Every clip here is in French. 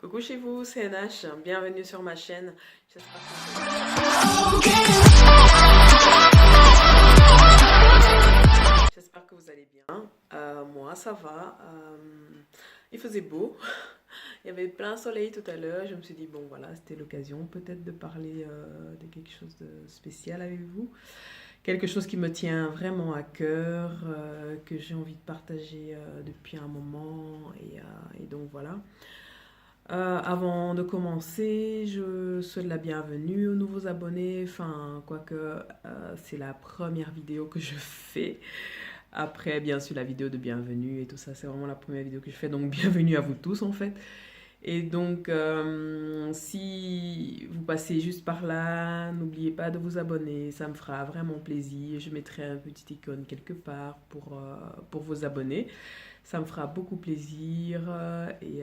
Coucou chez vous, c'est NH, bienvenue sur ma chaîne. J'espère que vous allez bien. Moi ça va. Il faisait beau. Il y avait plein soleil tout à l'heure. Je me suis dit bon voilà, c'était l'occasion peut-être de parler de quelque chose de spécial avec vous. Quelque chose qui me tient vraiment à cœur, que j'ai envie de partager depuis un moment. Et donc voilà. Avant de commencer, je souhaite la bienvenue aux nouveaux abonnés. Enfin, quoique c'est la première vidéo que je fais. Après, bien sûr, la vidéo de bienvenue et tout ça, c'est vraiment la première vidéo que je fais. Donc, bienvenue à vous tous en fait. Et donc, si vous passez juste par là, n'oubliez pas de vous abonner. Ça me fera vraiment plaisir. Je mettrai un petit icône quelque part pour vous abonner. Ça me fera beaucoup plaisir et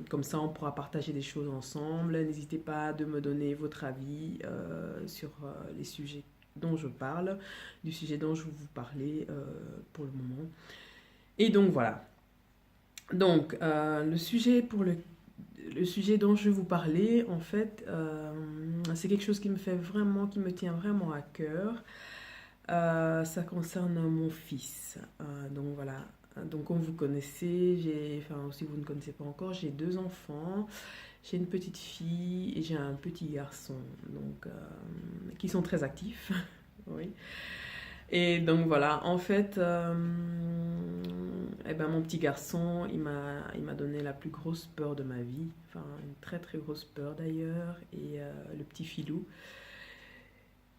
comme ça on pourra partager des choses ensemble. N'hésitez pas de me donner votre avis sur les sujets dont je parle, du sujet dont je vais vous parler pour le moment. Et donc voilà. Donc le sujet dont je vais vous parler, en fait, c'est quelque chose qui me tient vraiment à cœur. Ça concerne mon fils. Donc voilà. Donc comme vous connaissez, enfin si vous ne connaissez pas encore, j'ai 2 enfants. J'ai une petite fille et j'ai un petit garçon. Donc qui sont très actifs. Oui. Et donc voilà, en fait, eh ben, mon petit garçon, il m'a donné la plus grosse peur de ma vie. Enfin, une très très grosse peur d'ailleurs. Et le petit filou.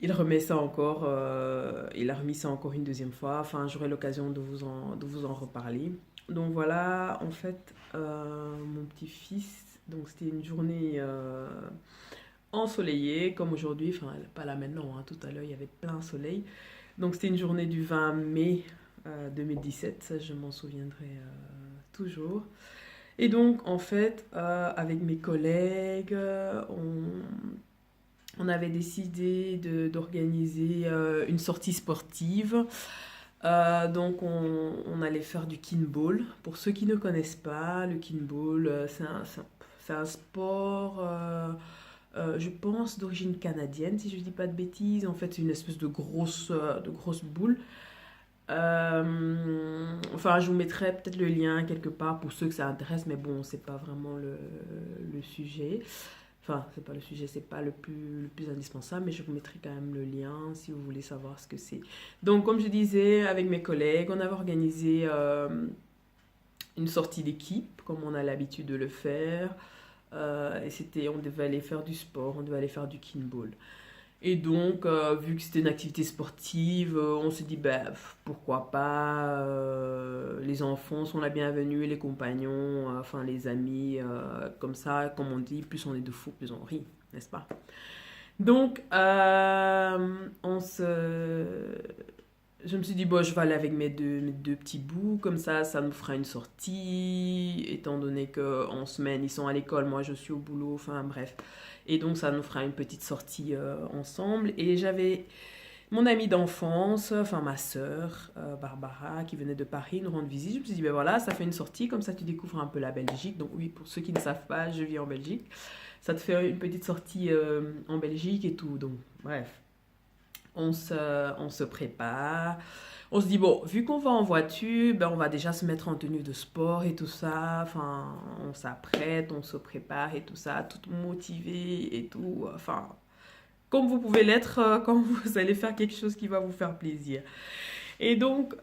Il remet ça encore, il a remis ça encore une deuxième fois. Enfin, j'aurai l'occasion de vous en reparler. Donc voilà, en fait, mon petit-fils, donc c'était une journée ensoleillée, comme aujourd'hui, enfin, pas là maintenant, hein, tout à l'heure, il y avait plein soleil. Donc c'était une journée du 20 mai 2017, ça je m'en souviendrai toujours. Et donc, en fait, avec mes collègues, on avait décidé d'organiser une sortie sportive. Donc on allait faire du kinball. Pour ceux qui ne connaissent pas, le kinball, c'est un sport, je pense, d'origine canadienne, si je ne dis pas de bêtises. En fait, c'est une espèce de grosse boule. Enfin, je vous mettrai peut-être le lien quelque part pour ceux que ça intéresse, mais bon, c'est pas vraiment le sujet. Enfin, c'est pas le sujet, c'est pas le plus indispensable, mais je vous mettrai quand même le lien si vous voulez savoir ce que c'est. Donc, comme je disais, avec mes collègues, on avait organisé une sortie d'équipe, comme on a l'habitude de le faire. On devait aller faire du sport, on devait aller faire du kinball. Et donc, vu que c'était une activité sportive, on s'est dit, ben, pourquoi pas, les enfants sont la bienvenue, les compagnons, enfin les amis, comme ça, comme on dit, plus on est de fous, plus on rit, n'est-ce pas? Donc, je me suis dit, bon, je vais aller avec mes deux petits bouts, comme ça nous fera une sortie, étant donné qu'en semaine, ils sont à l'école, moi je suis au boulot, enfin bref. Et donc, ça nous fera une petite sortie ensemble. Et j'avais mon amie d'enfance, enfin ma sœur, Barbara, qui venait de Paris nous rendre visite. Je me suis dit, ben voilà, ça fait une sortie, comme ça tu découvres un peu la Belgique. Donc oui, pour ceux qui ne savent pas, je vis en Belgique. Ça te fait une petite sortie en Belgique et tout. Donc bref, on se prépare. On se dit, bon, vu qu'on va en voiture, ben on va déjà se mettre en tenue de sport et tout ça. Enfin, on s'apprête, on se prépare et tout ça, toute motivée et tout. Enfin, comme vous pouvez l'être quand vous allez faire quelque chose qui va vous faire plaisir. Et donc,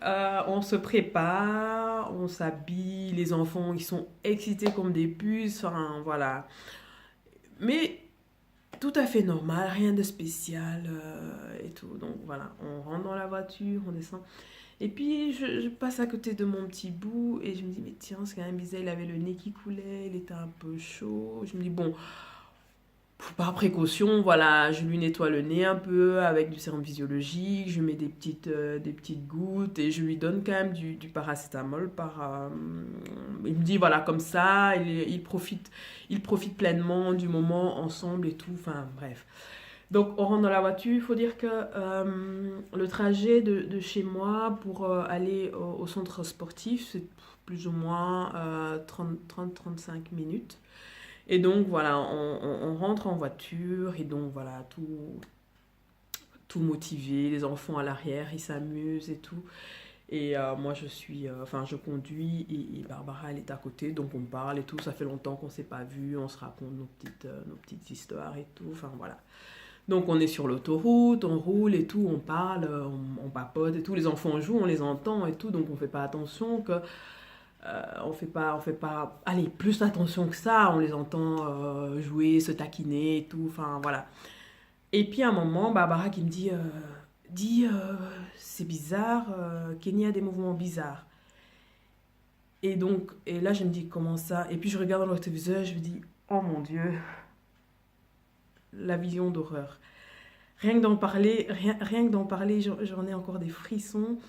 on se prépare, on s'habille, les enfants, ils sont excités comme des puces, enfin, voilà. Mais tout à fait normal, rien de spécial et tout. Donc, voilà, on rentre dans la voiture, on descend. Et puis, je passe à côté de mon petit bout et je me dis, mais tiens, c'est quand même bizarre, il avait le nez qui coulait, il était un peu chaud. Je me dis, bon, par précaution, voilà, je lui nettoie le nez un peu avec du sérum physiologique, je mets des petites gouttes et je lui donne quand même du paracétamol il me dit, voilà, comme ça, il profite pleinement du moment ensemble et tout, enfin bref. Donc on rentre dans la voiture, il faut dire que le trajet de chez moi pour aller au centre sportif, c'est plus ou moins 30-35 minutes. Et donc voilà, on rentre en voiture et donc voilà, tout motivé, les enfants à l'arrière, ils s'amusent et tout. Et moi je suis, enfin je conduis et Barbara elle est à côté, donc on parle et tout, ça fait longtemps qu'on s'est pas vu, on se raconte nos petites histoires et tout, enfin voilà. Donc on est sur l'autoroute, on roule et tout, on parle, on papote et tout, les enfants jouent, on les entend et tout, donc on fait pas attention que on fait pas, allez, plus attention que ça, on les entend jouer, se taquiner et tout, enfin voilà. Et puis à un moment, Barbara qui me dit, c'est bizarre, Kenny a des mouvements bizarres. Et donc, et là je me dis, comment ça? Et puis je regarde dans le téléviseur, je me dis, oh mon Dieu, la vision d'horreur. Rien que d'en parler, j'en ai encore des frissons.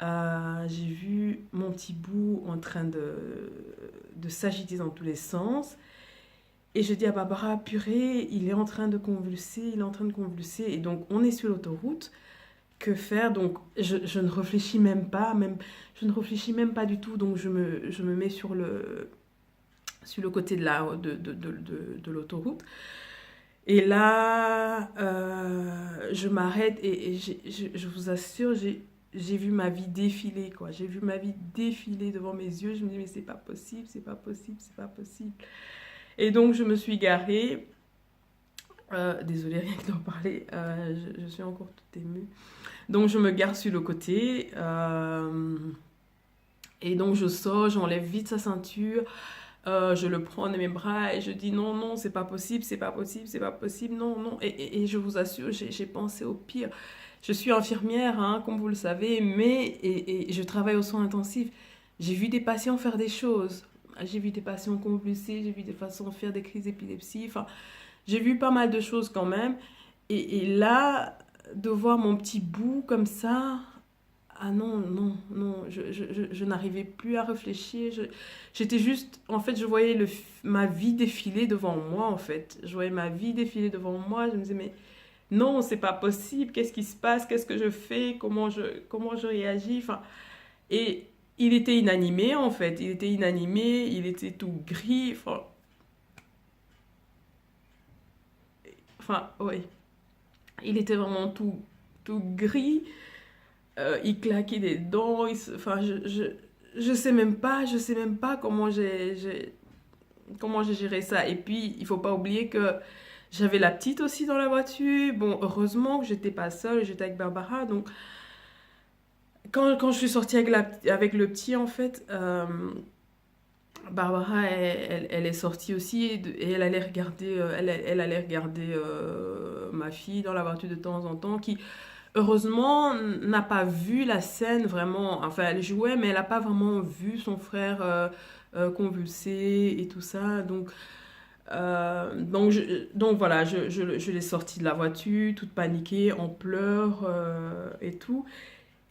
J'ai vu mon petit bout en train de s'agiter dans tous les sens. Et je dis à Barbara, purée, il est en train de convulser, il est en train de convulser. Et donc, on est sur l'autoroute. Que faire? Donc, je ne réfléchis même pas, je ne réfléchis même pas du tout. Donc, je me mets sur le côté de l'autoroute. Et là, je m'arrête et je vous assure, j'ai vu ma vie défiler, quoi. J'ai vu ma vie défiler devant mes yeux. Je me dis, mais c'est pas possible, c'est pas possible, c'est pas possible. Et donc, je me suis garée. Désolée, rien que d'en parler, je suis encore toute émue. Donc, je me gare sur le côté. Et donc, je sors, j'enlève vite sa ceinture. Je le prends dans mes bras et je dis non, non, c'est pas possible, c'est pas possible, c'est pas possible, non, non. Et je vous assure, j'ai pensé au pire. Je suis infirmière, hein, comme vous le savez, et je travaille aux soins intensifs. J'ai vu des patients faire des choses. J'ai vu des patients convulser, j'ai vu des patients faire des crises d'épilepsie. Enfin, j'ai vu pas mal de choses quand même. Et là, de voir mon petit bout comme ça, ah non, non, non, je n'arrivais plus à réfléchir. J'étais juste, en fait, je voyais ma vie défiler devant moi, en fait. Je voyais ma vie défiler devant moi. Je me disais, mais non, c'est pas possible. Qu'est-ce qui se passe? Qu'est-ce que je fais? Comment je réagis? Enfin, et il était inanimé, en fait. Il était inanimé, il était tout gris. Enfin, ouais. Il était vraiment tout gris. Il claquait des dents. Enfin, je sais même pas comment j'ai géré ça. Et puis, il faut pas oublier que j'avais la petite aussi dans la voiture. Bon, heureusement que j'étais pas seule, j'étais avec Barbara. Donc, quand je suis sortie avec le petit, en fait, Barbara, elle est sortie aussi et elle allait regarder, elle allait regarder ma fille dans la voiture de temps en temps, qui heureusement n'a pas vu la scène vraiment. Enfin, elle jouait, mais elle n'a pas vraiment vu son frère convulser et tout ça. Donc voilà, je l'ai sortie de la voiture, toute paniquée, en pleurs et tout.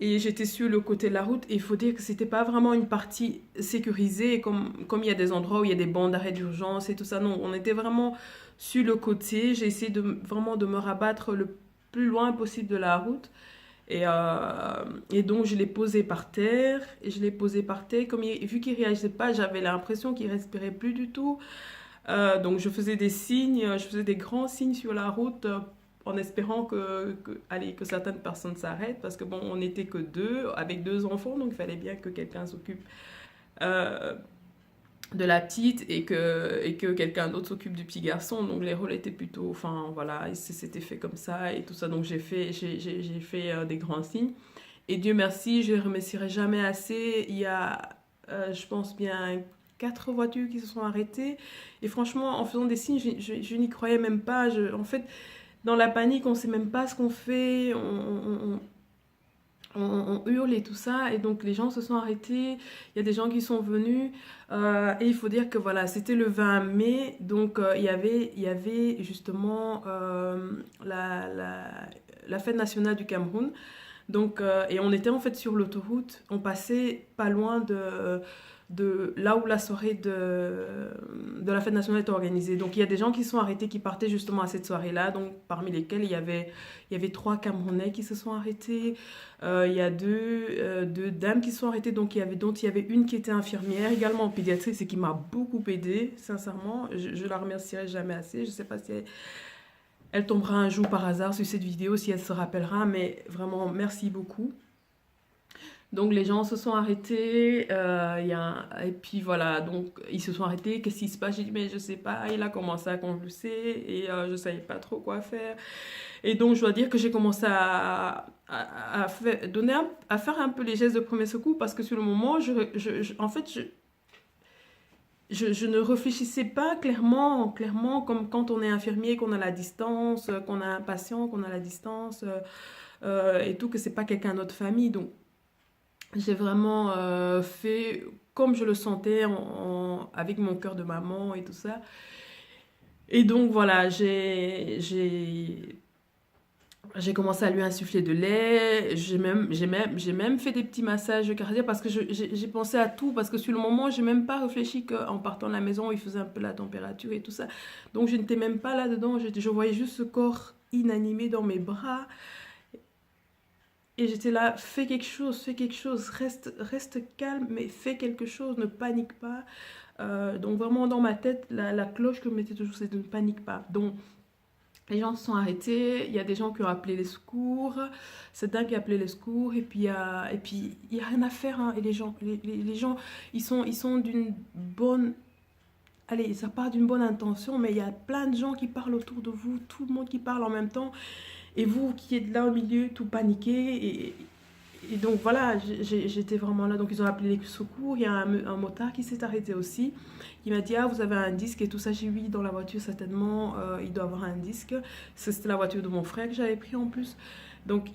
Et j'étais sur le côté de la route et il faut dire que c'était pas vraiment une partie sécurisée comme il y a des endroits où il y a des bandes d'arrêt d'urgence et tout ça. Non, on était vraiment sur le côté. J'ai essayé vraiment de me rabattre le plus loin possible de la route. Et donc je l'ai posé par terre. Et je l'ai posé par terre. Vu qu'il réagissait pas, j'avais l'impression qu'il respirait plus du tout. Donc je faisais des signes, je faisais des grands signes sur la route en espérant allez, que certaines personnes s'arrêtent parce que bon, on n'était que deux, avec deux enfants, donc il fallait bien que quelqu'un s'occupe euh, de la petite et que quelqu'un d'autre s'occupe du petit garçon. Donc les rôles étaient plutôt, enfin voilà, c'était fait comme ça et tout ça. Donc j'ai fait des grands signes. Et Dieu merci, je ne remercierai jamais assez. Il y a, je pense bien, quatre voitures qui se sont arrêtées. Et franchement, en faisant des signes, je n'y croyais même pas. En fait, dans la panique, on ne sait même pas ce qu'on fait. On hurle et tout ça. Et donc, les gens se sont arrêtés. Il y a des gens qui sont venus. Et il faut dire que voilà, c'était le 20 mai. Donc, il y avait justement la fête nationale du Cameroun. Donc, et on était en fait sur l'autoroute. On passait pas loin de là où la soirée de la fête nationale était organisée. Donc il y a des gens qui sont arrêtés, qui partaient justement à cette soirée-là, donc parmi lesquels il y avait 3 Camerounais qui se sont arrêtés. Il y a deux dames qui sont arrêtées, donc dont il y avait une qui était infirmière, également en pédiatrie, ce qui m'a beaucoup aidée, sincèrement. Je la remercierai jamais assez. Je sais pas si elle tombera un jour par hasard sur cette vidéo, si elle se rappellera, mais vraiment merci beaucoup. Donc les gens se sont arrêtés, et puis voilà, donc ils se sont arrêtés, qu'est-ce qui se passe? J'ai dit mais je sais pas, il a commencé à convulser et je savais pas trop quoi faire. Et donc je dois dire que j'ai commencé à faire un peu les gestes de premier secours parce que sur le moment, en fait, je ne réfléchissais pas clairement comme quand on est infirmier, qu'on a la distance, qu'on a un patient, qu'on a la distance et tout, que c'est pas quelqu'un de notre famille. Donc j'ai vraiment fait comme je le sentais avec mon cœur de maman et tout ça. Et donc voilà, j'ai commencé à lui insuffler de lait. J'ai même fait des petits massages cardiaques parce que j'ai pensé à tout. Parce que sur le moment, j'ai même pas réfléchi qu'en partant de la maison, il faisait un peu la température et tout ça. Donc je n'étais même pas là-dedans. Je voyais juste ce corps inanimé dans mes bras. Et j'étais là, fais quelque chose, reste calme, mais fais quelque chose, ne panique pas. Donc vraiment dans ma tête, la cloche que je mettais toujours, c'est de ne panique pas. Donc les gens se sont arrêtés, il y a des gens qui ont appelé les secours, c'est dingue qui a appelé les secours, et puis il y a rien à faire, hein, et les gens, ils sont d'une bonne, allez, ça part d'une bonne intention, mais il y a plein de gens qui parlent autour de vous, tout le monde qui parle en même temps, et vous qui êtes là au milieu, tout paniqué, et donc voilà, j'étais vraiment là. Donc ils ont appelé les secours. Il y a un motard qui s'est arrêté aussi. Il m'a dit, ah, vous avez un disque et tout ça. J'ai dit, oui, dans la voiture, certainement, il doit avoir un disque. C'était la voiture de mon frère que j'avais pris en plus. Donc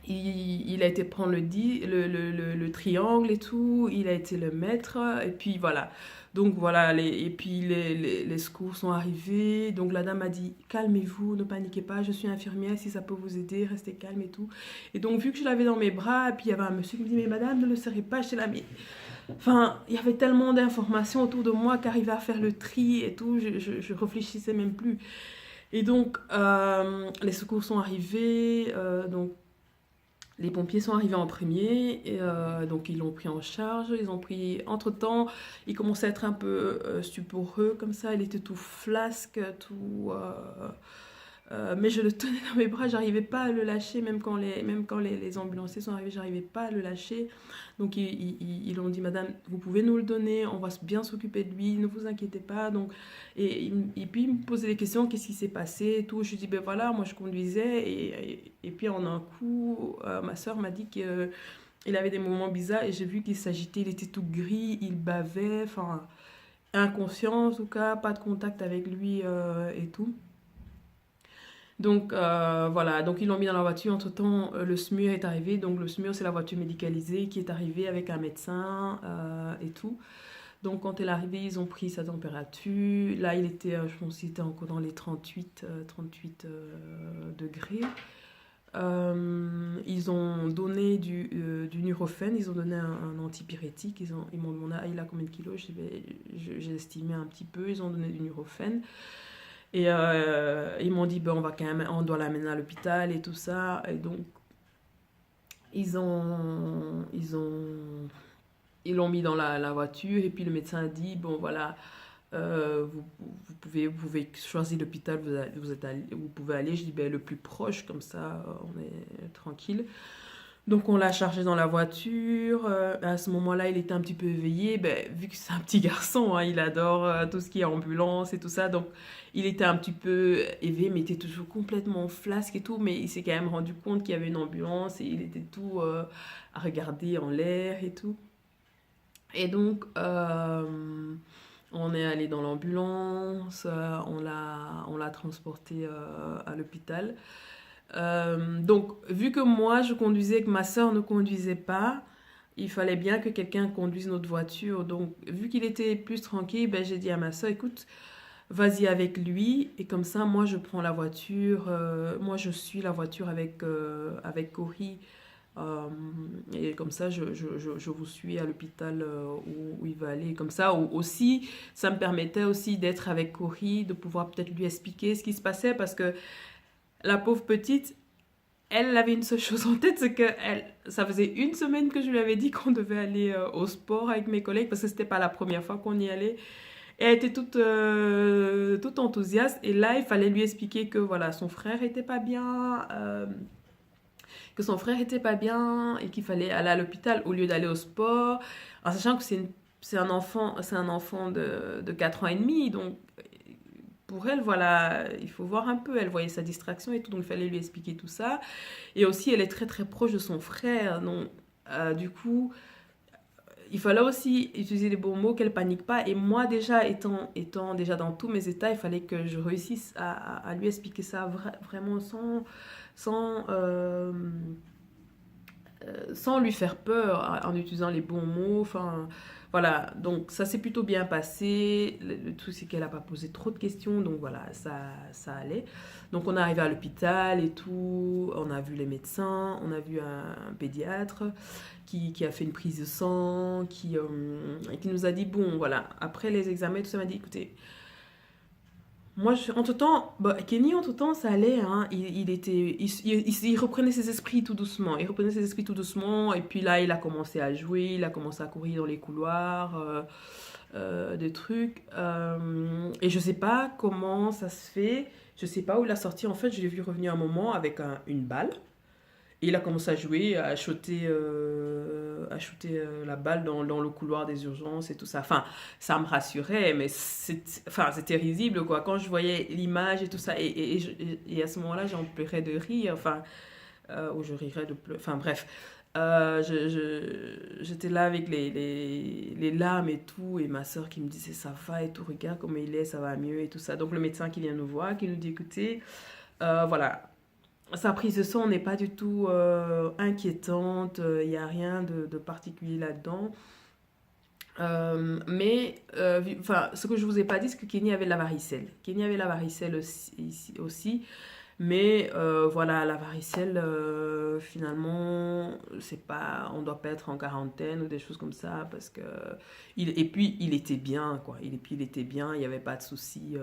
il a été prendre le triangle et tout. Il a été le mettre. Et puis voilà. Donc voilà, et puis les secours sont arrivés. Donc la dame a dit, calmez-vous, ne paniquez pas, je suis infirmière, si ça peut vous aider, restez calme et tout. Et donc vu que je l'avais dans mes bras, et puis il y avait un monsieur qui me dit, mais madame, ne le serrez pas, j'étais là, mais... Enfin, il y avait tellement d'informations autour de moi qu'arriver à faire le tri et tout, je réfléchissais même plus. Et donc, les secours sont arrivés, donc les pompiers sont arrivés en premier, et donc ils l'ont pris en charge. Ils ont pris, entre-temps, il commençait à être un peu stuporeux comme ça, il était tout flasque, tout... mais je le tenais dans mes bras, j'arrivais pas à le lâcher, même quand les ambulanciers sont arrivés, j'arrivais pas à le lâcher. Donc ils ont dit, madame, vous pouvez nous le donner, on va bien s'occuper de lui, ne vous inquiétez pas. Donc, et puis il me posait des questions, qu'est-ce qui s'est passé et tout. Je lui dis, ben voilà, moi je conduisais, et puis en un coup, ma soeur m'a dit qu'il avait des moments bizarres, et j'ai vu qu'il s'agitait, il était tout gris, il bavait, enfin inconscient en tout cas, pas de contact avec lui et tout. Donc voilà, donc ils l'ont mis dans la voiture. Entre-temps, le SMUR est arrivé. Donc le SMUR, c'est la voiture médicalisée qui est arrivée avec un médecin et tout. Donc quand elle est arrivée, ils ont pris sa température. Là, il était, je pense qu'il était encore dans les 38 degrés. Ils ont donné du Nurofen, ils ont donné un antipyrétique. Ils m'ont demandé, ah, il a combien de kilos? J'ai estimé un petit peu. Ils ont donné du Nurofen. Et ils m'ont dit, ben, on doit l'amener à l'hôpital et tout ça. Et donc, ils l'ont mis dans la voiture. Et puis le médecin a dit, bon voilà, vous pouvez choisir l'hôpital, vous pouvez aller. Je dis, ben, le plus proche, comme ça, on est tranquille. Donc on l'a chargé dans la voiture. À ce moment-là, il était un petit peu éveillé. Ben, vu que c'est un petit garçon, hein, il adore tout ce qui est ambulance et tout ça. Donc il était un petit peu éveillé, mais il était toujours complètement flasque et tout. Mais il s'est quand même rendu compte qu'il y avait une ambulance, et il était tout à regarder en l'air et tout. Et donc on est allé dans l'ambulance, on l'a transporté à l'hôpital. Donc, vu que moi je conduisais et que ma soeur ne conduisait pas, il fallait bien que quelqu'un conduise notre voiture. Donc, vu qu'il était plus tranquille, ben, j'ai dit à ma soeur, écoute, vas-y avec lui, et comme ça, moi je prends la voiture, moi je suis la voiture avec Cory Euh, et comme ça, je vous suis à l'hôpital où il va aller. Comme ça, aussi, ça me permettait aussi d'être avec Corrie, de pouvoir peut-être lui expliquer ce qui se passait parce que la pauvre petite, elle avait une seule chose en tête, c'est que ça faisait une semaine que je lui avais dit qu'on devait aller au sport avec mes collègues parce que c'était pas la première fois qu'on y allait. Et elle était toute enthousiaste. Et là, il fallait lui expliquer que voilà, son frère était pas bien, que son frère était pas bien et qu'il fallait aller à l'hôpital au lieu d'aller au sport. En sachant que c'est un enfant de 4 ans et demi, donc pour elle, voilà, il faut voir un peu. Elle voyait sa distraction et tout, donc il fallait lui expliquer tout ça. Et aussi, elle est très très proche de son frère, donc du coup, il fallait aussi utiliser les bons mots, qu'elle panique pas. Et moi, déjà, étant déjà dans tous mes états, il fallait que je réussisse à lui expliquer ça vraiment sans, euh, sans lui faire peur, en utilisant les bons mots. Enfin, voilà. Donc, ça s'est plutôt bien passé. Le truc, c'est qu'elle n'a pas posé trop de questions. Donc, voilà, ça allait. Donc, on est arrivé à l'hôpital et tout. On a vu les médecins. On a vu un pédiatre qui a fait une prise de sang, qui nous a dit, bon, voilà, après les examens, tout ça m'a dit, écoutez, moi, entre-temps, bah, Kenny, entre-temps, ça allait, hein, il reprenait ses esprits tout doucement, il reprenait ses esprits tout doucement, et puis là, il a commencé à jouer, il a commencé à courir dans les couloirs, des trucs, et je sais pas comment ça se fait, je sais pas où il a sorti, en fait, je l'ai vu revenir un moment avec une balle, et il a commencé à jouer, à shooter la balle dans le couloir des urgences et tout ça. Enfin, ça me rassurait, mais c'était risible, quoi. Quand je voyais l'image et tout ça, et à ce moment-là, j'en pleurais de rire, enfin, ou je rirais de pleurer, enfin bref. J'étais là avec les larmes et tout, et ma soeur qui me disait ça va et tout, regarde comment il est, ça va mieux et tout ça. Donc le médecin qui vient nous voir, qui nous dit écoutez, voilà, sa prise de sang n'est pas du tout inquiétante, il n'y a rien de particulier là-dedans. Enfin, ce que je vous ai pas dit, c'est que Kenny avait la varicelle. Kenny avait la varicelle aussi. Mais voilà, la varicelle, finalement, c'est pas, on doit pas être en quarantaine ou des choses comme ça parce que et puis il était bien quoi. Il était bien, il n'y avait pas de soucis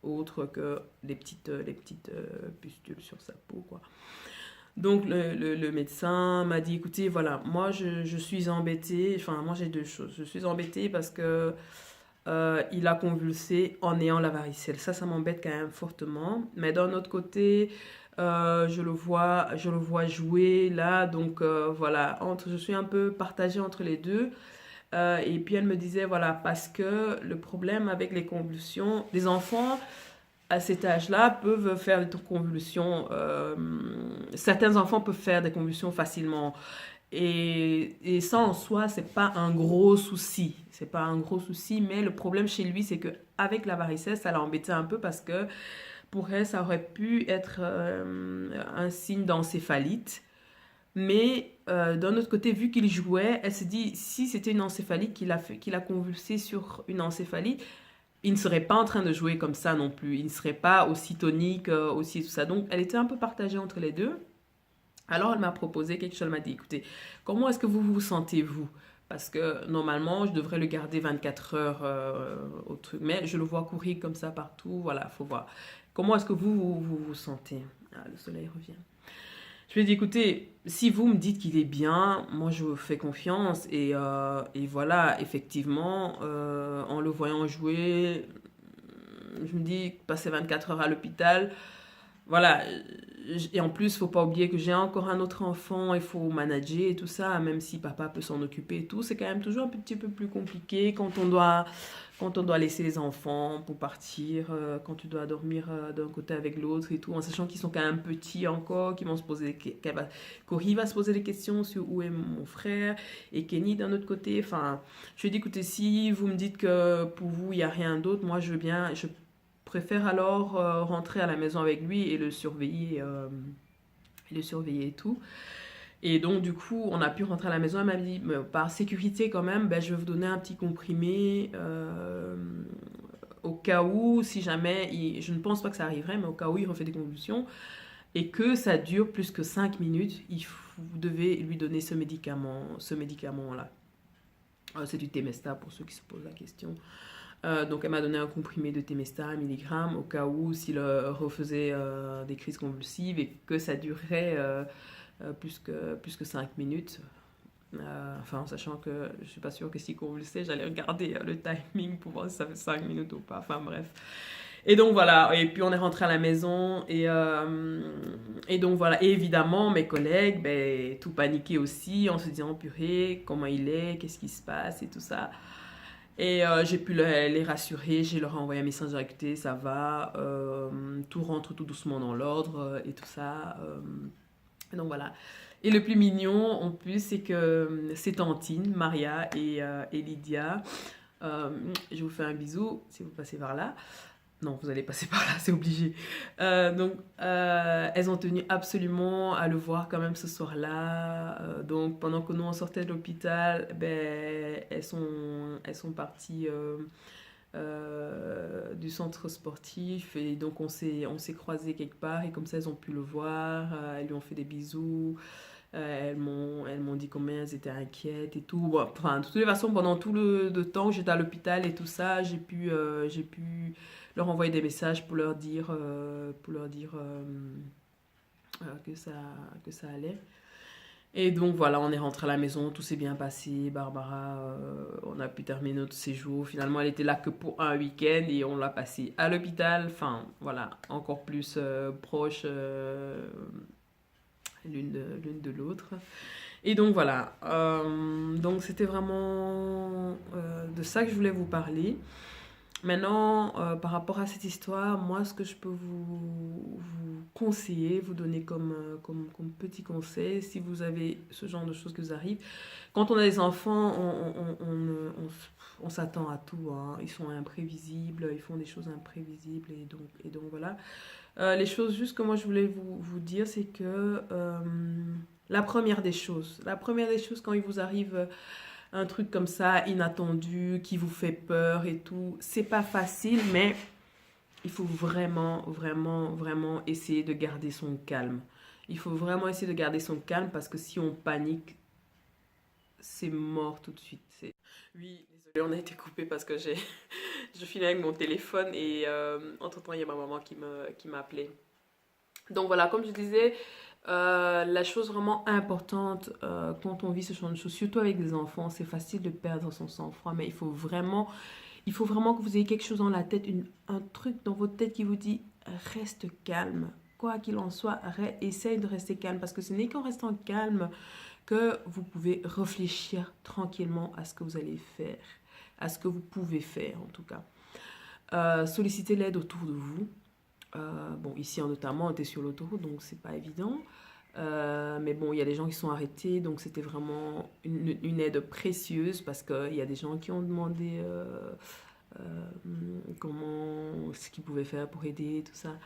autres que les petites pustules sur sa peau quoi. Donc le médecin m'a dit, écoutez, voilà, moi je suis embêtée, enfin moi j'ai deux choses. Je suis embêtée parce que il a convulsé en ayant la varicelle. Ça m'embête quand même fortement. Mais d'un autre côté, je le vois jouer là, donc voilà, je suis un peu partagée entre les deux. Et puis elle me disait, voilà, parce que le problème avec les convulsions, les enfants à cet âge-là peuvent faire des convulsions. Certains enfants peuvent faire des convulsions facilement. Et ça en soi, c'est pas un gros souci. C'est pas un gros souci, mais le problème chez lui, c'est que avec la varicelle, ça l'a embêté un peu parce que pour elle, ça aurait pu être un signe d'encéphalite. Mais d'un autre côté, vu qu'il jouait, elle s'est dit si c'était une encéphalite qu'il a convulsé sur une encéphalite, il ne serait pas en train de jouer comme ça non plus. Il ne serait pas aussi tonique, aussi tout ça. Donc, elle était un peu partagée entre les deux. Alors, elle m'a proposé quelque chose. Elle m'a dit, écoutez, comment est-ce que vous vous sentez, vous? Parce que normalement, je devrais le garder 24 heures au truc. Mais je le vois courir comme ça partout. Voilà, faut voir. Comment est-ce que vous sentez? Ah, le soleil revient. Je lui ai dit, écoutez, si vous me dites qu'il est bien, moi je vous fais confiance. Et voilà, effectivement, en le voyant jouer, je me dis, passer 24 heures à l'hôpital, voilà. Et en plus, faut pas oublier que j'ai encore un autre enfant, il faut manager et tout ça, même si papa peut s'en occuper et tout, c'est quand même toujours un petit peu plus compliqué quand on doit laisser les enfants pour partir, quand tu dois dormir d'un côté avec l'autre et tout, en sachant qu'ils sont quand même petits encore, qu'ils vont se poser, Corey va se poser des questions sur où est mon frère et Kenny d'un autre côté. Enfin, je lui ai dit, écoutez, si vous me dites que pour vous il n'y a rien d'autre, moi je veux bien, je préfère alors rentrer à la maison avec lui et le surveiller et tout. Et donc, du coup, on a pu rentrer à la maison. Elle m'a dit, par sécurité quand même, ben, je vais vous donner un petit comprimé au cas où, si jamais, je ne pense pas que ça arriverait, mais au cas où il refait des convulsions, et que ça dure plus que 5 minutes, vous devez lui donner ce médicament-là. C'est du Temesta pour ceux qui se posent la question. Donc elle m'a donné un comprimé de Temesta 1 mg au cas où s'il refaisait des crises convulsives et que ça durerait plus que 5 minutes. Enfin, en sachant que je suis pas sûre que si convulsait, j'allais regarder le timing pour voir si ça fait 5 minutes ou pas. Enfin bref. Et donc voilà, et puis on est rentré à la maison et donc voilà, et évidemment mes collègues, ben, tout paniqué aussi en se disant purée, comment il est, qu'est-ce qui se passe et tout ça. Et j'ai pu les rassurer, j'ai leur envoyé un message écoutez, ça va, tout rentre tout doucement dans l'ordre et tout ça. Donc voilà. Et le plus mignon en plus, c'est que c'est Tantine, Maria et Lydia. Je vous fais un bisou si vous passez par là. Non, vous allez passer par là, c'est obligé. Donc, elles ont tenu absolument à le voir quand même ce soir-là. Donc, pendant que nous, on sortait de l'hôpital, ben, elles sont parties du centre sportif. Et donc, on s'est croisés quelque part. Et comme ça, elles ont pu le voir. Elles lui ont fait des bisous. Elles m'ont dit combien elles étaient inquiètes et tout. Bon, enfin, de toutes les façons, pendant tout le temps que j'étais à l'hôpital et tout ça, j'ai pu leur envoyer des messages pour leur dire, que ça allait. Et donc voilà, on est rentré à la maison, tout s'est bien passé. Barbara, on a pu terminer notre séjour. Finalement, elle était là que pour un week-end et on l'a passé à l'hôpital. Enfin, voilà, encore plus proche l'une de l'autre. Et donc voilà, donc c'était vraiment de ça que je voulais vous parler. Maintenant, par rapport à cette histoire, moi, ce que je peux vous conseiller, vous donner comme petit conseil, si vous avez ce genre de choses qui vous arrivent, quand on a des enfants, on s'attend à tout, hein. Ils sont imprévisibles, ils font des choses imprévisibles, et donc voilà. Les choses juste que moi je voulais vous dire, c'est que la première des choses quand il vous arrive un truc comme ça, inattendu, qui vous fait peur et tout, c'est pas facile, mais il faut vraiment, vraiment, vraiment essayer de garder son calme. Il faut vraiment essayer de garder son calme parce que si on panique, c'est mort tout de suite. Oui, désolée, on a été coupé parce que je filais avec mon téléphone et entre-temps, il y a ma maman qui m'appelait. Donc voilà, comme je disais, la chose vraiment importante quand on vit ce genre de choses, surtout avec des enfants, c'est facile de perdre son sang-froid, mais il faut vraiment que vous ayez quelque chose dans la tête, un truc dans votre tête qui vous dit reste calme. Quoi qu'il en soit, essaye de rester calme parce que ce n'est qu'en restant calme que vous pouvez réfléchir tranquillement à ce que vous allez faire, à ce que vous pouvez faire en tout cas. Sollicitez l'aide autour de vous. Bon, ici notamment, on était sur l'autoroute, donc c'est pas évident. Mais bon, il y a des gens qui sont arrêtés, donc c'était vraiment une aide précieuse parce qu'il y a des gens qui ont demandé ce qu'ils pouvaient faire pour aider, tout ça.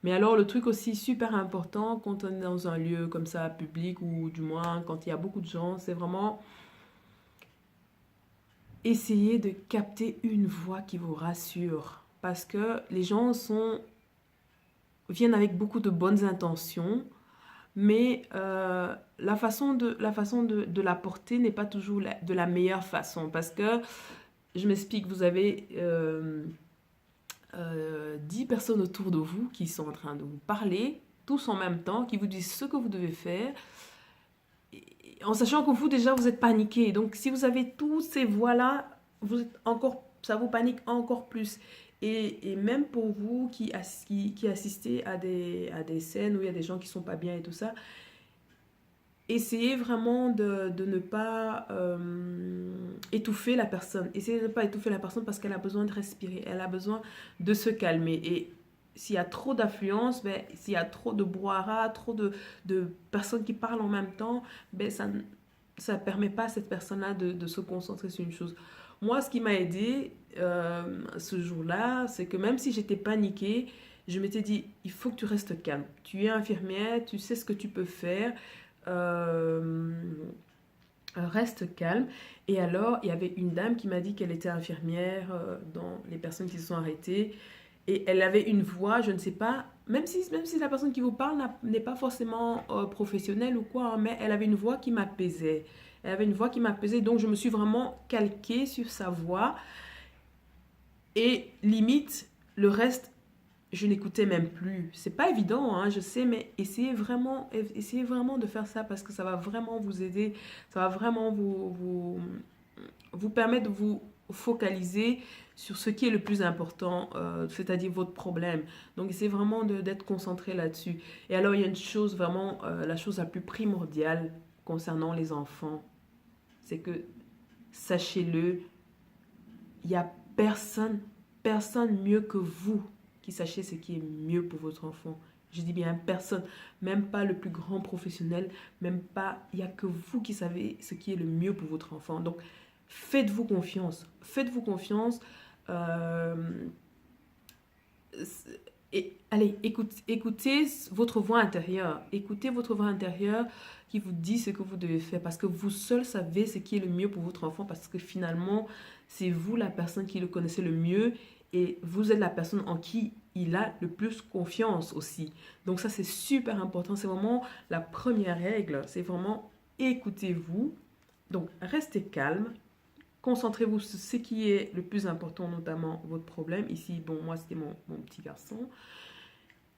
Mais alors, le truc aussi super important quand on est dans un lieu comme ça, public, ou du moins quand il y a beaucoup de gens, c'est vraiment essayer de capter une voix qui vous rassure. Parce que les gens viennent avec beaucoup de bonnes intentions, mais la façon de la porter n'est pas toujours de la meilleure façon. Parce que, je m'explique, vous avez 10 personnes autour de vous qui sont en train de vous parler, tous en même temps, qui vous disent ce que vous devez faire, en sachant que vous déjà vous êtes paniqué. Donc si vous avez toutes ces voix-là, ça vous panique encore plus. Et même pour vous qui assistez à des scènes où il y a des gens qui sont pas bien et tout ça, essayez vraiment de ne pas étouffer la personne. Essayez de ne pas étouffer la personne parce qu'elle a besoin de respirer, elle a besoin de se calmer. Et s'il y a trop d'affluence, s'il y a trop de brouhaha, trop de personnes qui parlent en même temps, ça ne permet pas à cette personne-là de se concentrer sur une chose. Moi, ce qui m'a aidé ce jour-là, c'est que même si j'étais paniquée, je m'étais dit, il faut que tu restes calme. Tu es infirmière, tu sais ce que tu peux faire. Reste calme. Et alors, il y avait une dame qui m'a dit qu'elle était infirmière dans les personnes qui se sont arrêtées. Et elle avait une voix, je ne sais pas, même si la personne qui vous parle n'est pas forcément professionnelle ou quoi, hein, mais elle avait une voix qui m'apaisait. Elle avait une voix qui m'apaisait, donc je me suis vraiment calquée sur sa voix. Et limite, le reste, je n'écoutais même plus. C'est pas évident, hein, je sais, mais essayez vraiment de faire ça parce que ça va vraiment vous aider. Ça va vraiment vous permettre de vous focaliser sur ce qui est le plus important, c'est-à-dire votre problème. Donc, essayez vraiment d'être concentré là-dessus. Et alors, il y a une chose vraiment, la chose la plus primordiale concernant les enfants, c'est que, sachez-le, il n'y a personne mieux que vous qui sachez ce qui est mieux pour votre enfant. Je dis bien personne, même pas le plus grand professionnel, même pas, il n'y a que vous qui savez ce qui est le mieux pour votre enfant. Donc, faites-vous confiance. Faites-vous confiance. Euh, et allez, écoutez votre voix intérieure. Écoutez votre voix intérieure qui vous dit ce que vous devez faire parce que vous seul savez ce qui est le mieux pour votre enfant parce que finalement, c'est vous la personne qui le connaissez le mieux et vous êtes la personne en qui il a le plus confiance aussi. Donc ça, c'est super important. C'est vraiment la première règle. C'est vraiment écoutez-vous. Donc, restez calme. Concentrez-vous sur ce qui est le plus important, notamment votre problème. Ici, bon, moi, c'était mon petit garçon.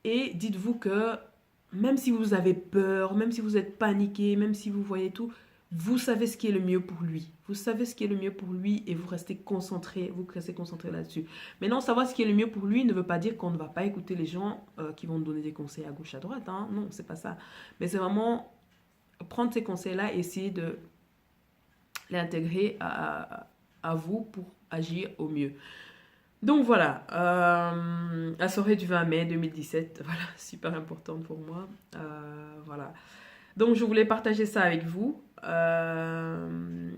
Et dites-vous que même si vous avez peur, même si vous êtes paniqué, même si vous voyez tout, vous savez ce qui est le mieux pour lui. Vous savez ce qui est le mieux pour lui et vous restez concentré là-dessus. Maintenant, savoir ce qui est le mieux pour lui ne veut pas dire qu'on ne va pas écouter les gens qui vont nous donner des conseils à gauche, à droite. Hein. Non, c'est pas ça. Mais c'est vraiment prendre ces conseils-là et essayer de l'intégrer à vous pour agir au mieux. Donc voilà, la soirée du 20 mai 2017, voilà, super importante pour moi. Voilà. Donc je voulais partager ça avec vous. Je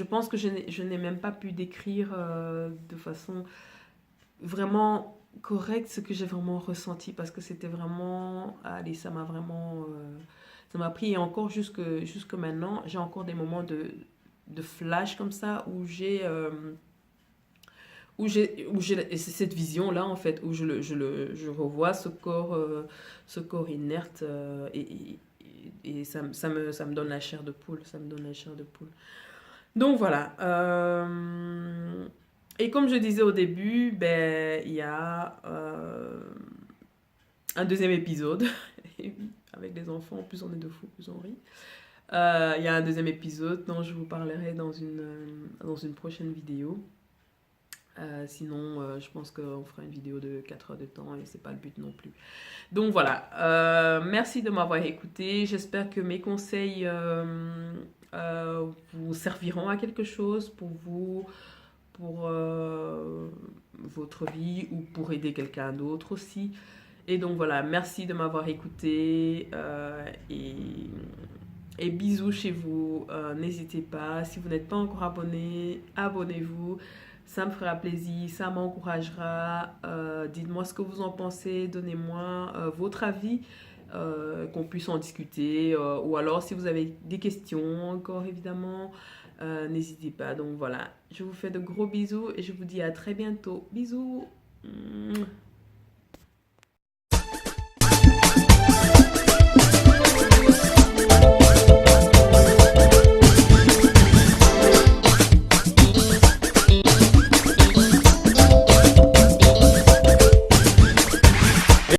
pense que je n'ai même pas pu décrire de façon vraiment correcte ce que j'ai vraiment ressenti parce que c'était vraiment, allez, ça m'a vraiment, ça m'a pris et encore jusque maintenant, j'ai encore des moments de flash comme ça où j'ai cette vision là en fait où je revois ce corps inerte et ça me donne la chair de poule, ça me donne la chair de poule. Donc voilà. Et comme je disais au début, ben il y a un deuxième épisode. Avec les enfants, plus on est de fous, plus on rit. Il y a un deuxième épisode dont je vous parlerai dans une prochaine vidéo. Sinon, je pense qu'on fera une vidéo de 4 heures de temps et c'est pas le but non plus. Donc voilà, merci de m'avoir écouté. J'espère que mes conseils vous serviront à quelque chose pour vous, pour votre vie ou pour aider quelqu'un d'autre aussi. Et donc voilà, merci de m'avoir écouté et bisous chez vous. N'hésitez pas, si vous n'êtes pas encore abonné, abonnez-vous. Ça me fera plaisir, ça m'encouragera. Dites-moi ce que vous en pensez, donnez-moi votre avis, qu'on puisse en discuter. Ou alors si vous avez des questions encore évidemment, n'hésitez pas. Donc voilà, je vous fais de gros bisous et je vous dis à très bientôt. Bisous.